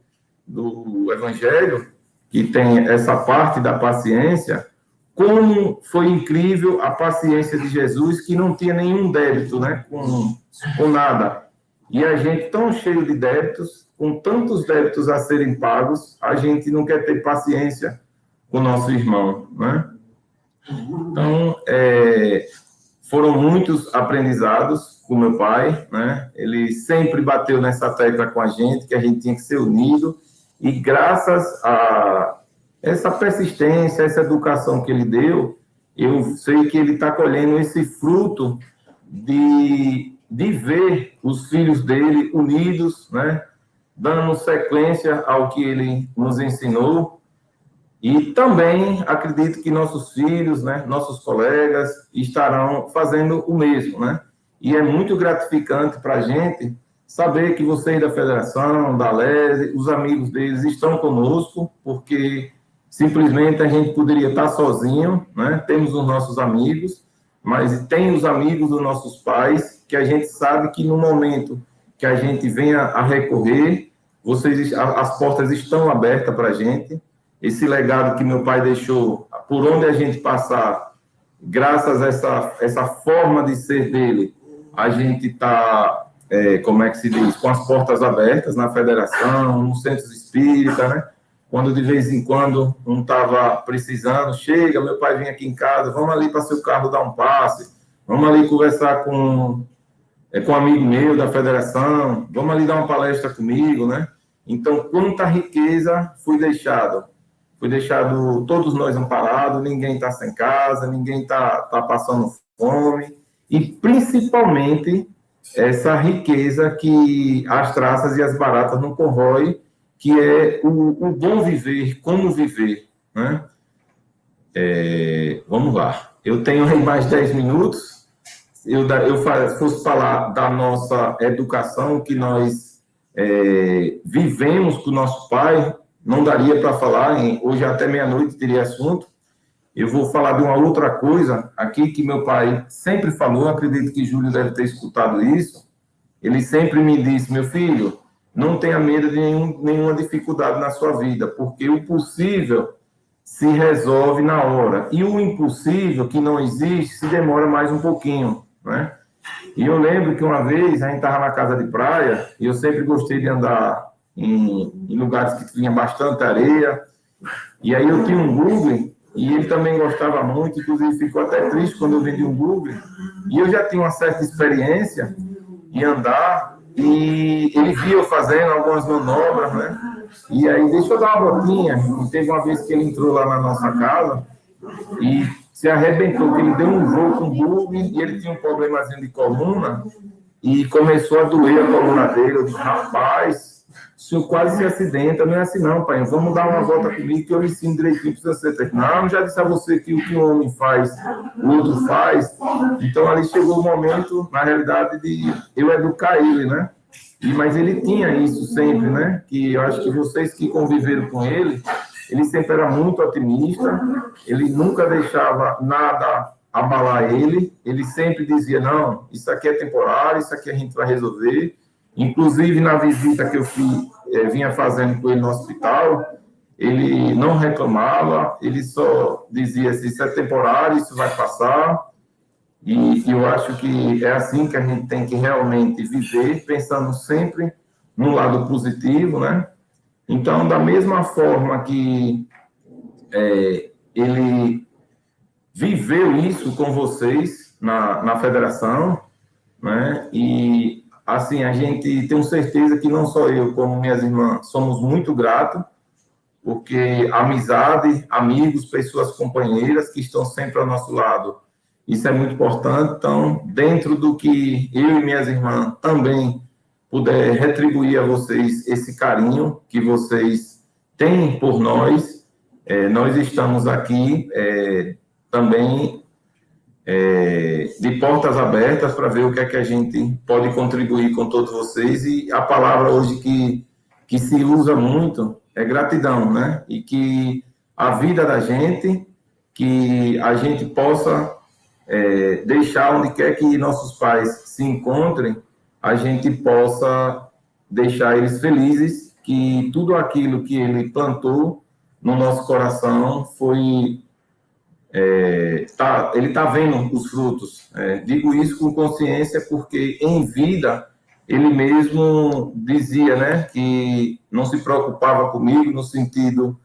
do Evangelho, que tem essa parte da paciência, como foi incrível a paciência de Jesus, que não tinha nenhum débito, né, com nada. E a gente, tão cheio de débitos, com tantos débitos a serem pagos, a gente não quer ter paciência com o nosso irmão, né? Então, foram muitos aprendizados com meu pai, né? Ele sempre bateu nessa tecla com a gente, que a gente tinha que ser unido, e graças a essa persistência, essa educação que ele deu, eu sei que ele está colhendo esse fruto de ver os filhos dele unidos, né? Dando sequência ao que ele nos ensinou. E também acredito que nossos filhos, né, nossos colegas, estarão fazendo o mesmo, né? E é muito gratificante para a gente saber que vocês da Federação, da LESE, os amigos deles estão conosco, porque simplesmente a gente poderia estar sozinho, né? Temos os nossos amigos, mas tem os amigos dos nossos pais, que a gente sabe que no momento que a gente venha a recorrer, as portas estão abertas para a gente. Esse legado que meu pai deixou, por onde a gente passar, graças a essa forma de ser dele, a gente está, como é que se diz, com as portas abertas na federação, no centro espírita, né? Quando de vez em quando não estava precisando, chega, meu pai vem aqui em casa, vamos ali para seu carro dar um passe, vamos ali conversar com um amigo meu da federação, vamos ali dar uma palestra comigo, né? Então, quanta riqueza foi foi deixado todos nós amparados, ninguém está sem casa, ninguém está passando fome, e principalmente essa riqueza que as traças e as baratas não corroem, que é o bom viver, como viver, né? Vamos lá. Eu tenho aí mais 10 minutos. Eu fosse falar da nossa educação, que nós vivemos com o nosso pai, não daria para falar, hoje até meia-noite teria assunto. Eu vou falar de uma outra coisa aqui que meu pai sempre falou, acredito que Júlio deve ter escutado isso. Ele sempre me disse: meu filho, não tenha medo de nenhuma dificuldade na sua vida, porque o possível se resolve na hora, e o impossível, que não existe, se demora mais um pouquinho, né? E eu lembro que uma vez a gente estava na casa de praia, e eu sempre gostei de andar em lugares que tinha bastante areia, e aí eu tinha um Google, e ele também gostava muito, inclusive ficou até triste quando eu vendi um Google, e eu já tinha uma certa experiência em andar, e ele via eu fazendo algumas manobras, né? E aí, deixa eu dar uma botinha. E teve uma vez que ele entrou lá na nossa casa e se arrebentou, que ele deu um voo com o Google e ele tinha um problemazinho de coluna e começou a doer a coluna dele. Eu disse: rapaz, o senhor quase se acidenta. Não é assim não, pai, vamos dar uma volta comigo que eu lhe ensino direitinho para você ter. Não, já disse a você que o que o homem faz, o outro faz. Então ali chegou o momento, na realidade, de eu educar ele, né? Mas ele tinha isso sempre, né? Que eu acho que vocês que conviveram com ele sempre era muito otimista, ele nunca deixava nada abalar ele sempre dizia: não, isso aqui é temporário, isso aqui a gente vai resolver. Inclusive, na visita que eu vinha fazendo com ele no hospital, ele não reclamava, ele só dizia assim: isso é temporário, isso vai passar. E eu acho que é assim que a gente tem que realmente viver, pensando sempre no lado positivo, né? Então, da mesma forma que ele viveu isso com vocês na federação, né? E, assim, a gente tem certeza que não só eu, como minhas irmãs, somos muito gratos, porque amizade, amigos, pessoas companheiras que estão sempre ao nosso lado, isso é muito importante. Então, dentro do que eu e minhas irmãs também puder retribuir a vocês esse carinho que vocês têm por nós, nós estamos aqui também de portas abertas para ver o que é que a gente pode contribuir com todos vocês. E a palavra hoje que se usa muito é gratidão, né? E que a vida da gente, que a gente possa deixar onde quer que nossos pais se encontrem, a gente possa deixar eles felizes, que tudo aquilo que ele plantou no nosso coração foi... ele está vendo os frutos. Digo isso com consciência porque em vida ele mesmo dizia, né, que não se preocupava comigo no sentido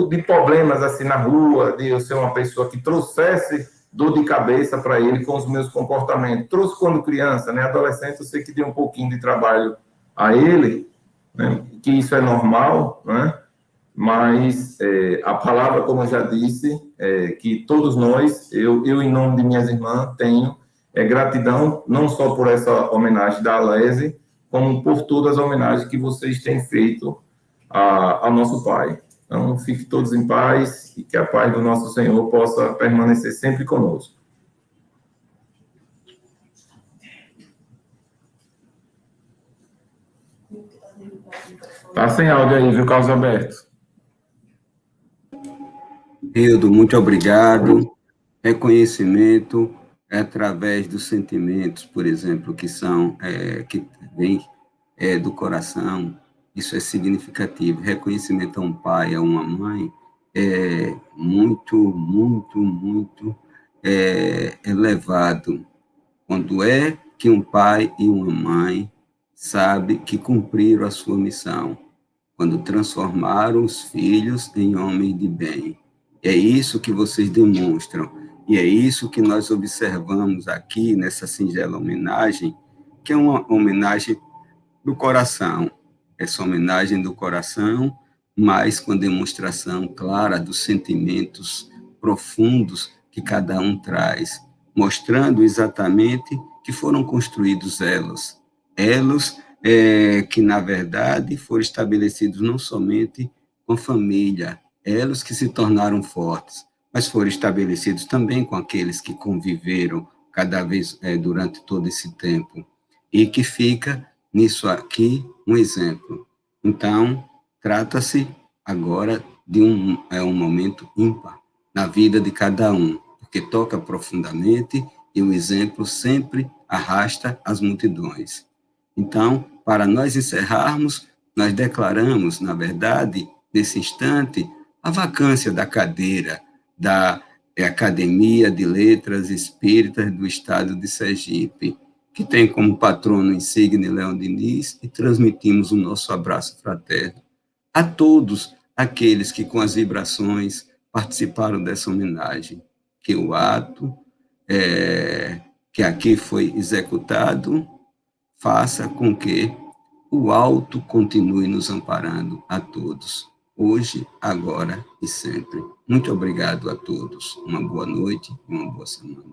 de problemas assim na rua, de eu ser uma pessoa que trouxesse dor de cabeça para ele com os meus comportamentos. Trouxe quando criança, né? Adolescente, eu sei que deu um pouquinho de trabalho a ele, né? Que isso é normal, né? Mas a palavra, como eu já disse, que todos nós, eu em nome de minhas irmãs, tenho gratidão, não só por essa homenagem da Alese, como por todas as homenagens que vocês têm feito ao nosso pai. Então, fiquem todos em paz e que a paz do nosso Senhor possa permanecer sempre conosco. Tá sem áudio aí, viu, Carlos Alberto? Hildo, muito obrigado. Reconhecimento através dos sentimentos, por exemplo, que vem do coração. Isso é significativo. Reconhecimento a um pai, a uma mãe, é muito, muito, muito elevado. Quando é que um pai e uma mãe sabem que cumpriram a sua missão, quando transformaram os filhos em homens de bem. É isso que vocês demonstram, e é isso que nós observamos aqui nessa singela homenagem, que é uma homenagem do coração. Essa homenagem do coração mas com demonstração clara dos sentimentos profundos que cada um traz, mostrando exatamente que foram construídos elos que, na verdade, foram estabelecidos não somente com família, elos que se tornaram fortes, mas foram estabelecidos também com aqueles que conviveram cada vez durante todo esse tempo, e que fica nisso aqui um exemplo. Então, trata-se agora de um momento ímpar na vida de cada um, porque toca profundamente e o exemplo sempre arrasta as multidões. Então, para nós encerrarmos, nós declaramos, na verdade, nesse instante, a vacância da cadeira da Academia de Letras Espíritas do Estado de Sergipe, que tem como patrono insigne Leão Diniz, e transmitimos o nosso abraço fraterno a todos aqueles que, com as vibrações, participaram dessa homenagem. Que o ato que aqui foi executado faça com que o alto continue nos amparando a todos, hoje, agora e sempre. Muito obrigado a todos. Uma boa noite e uma boa semana.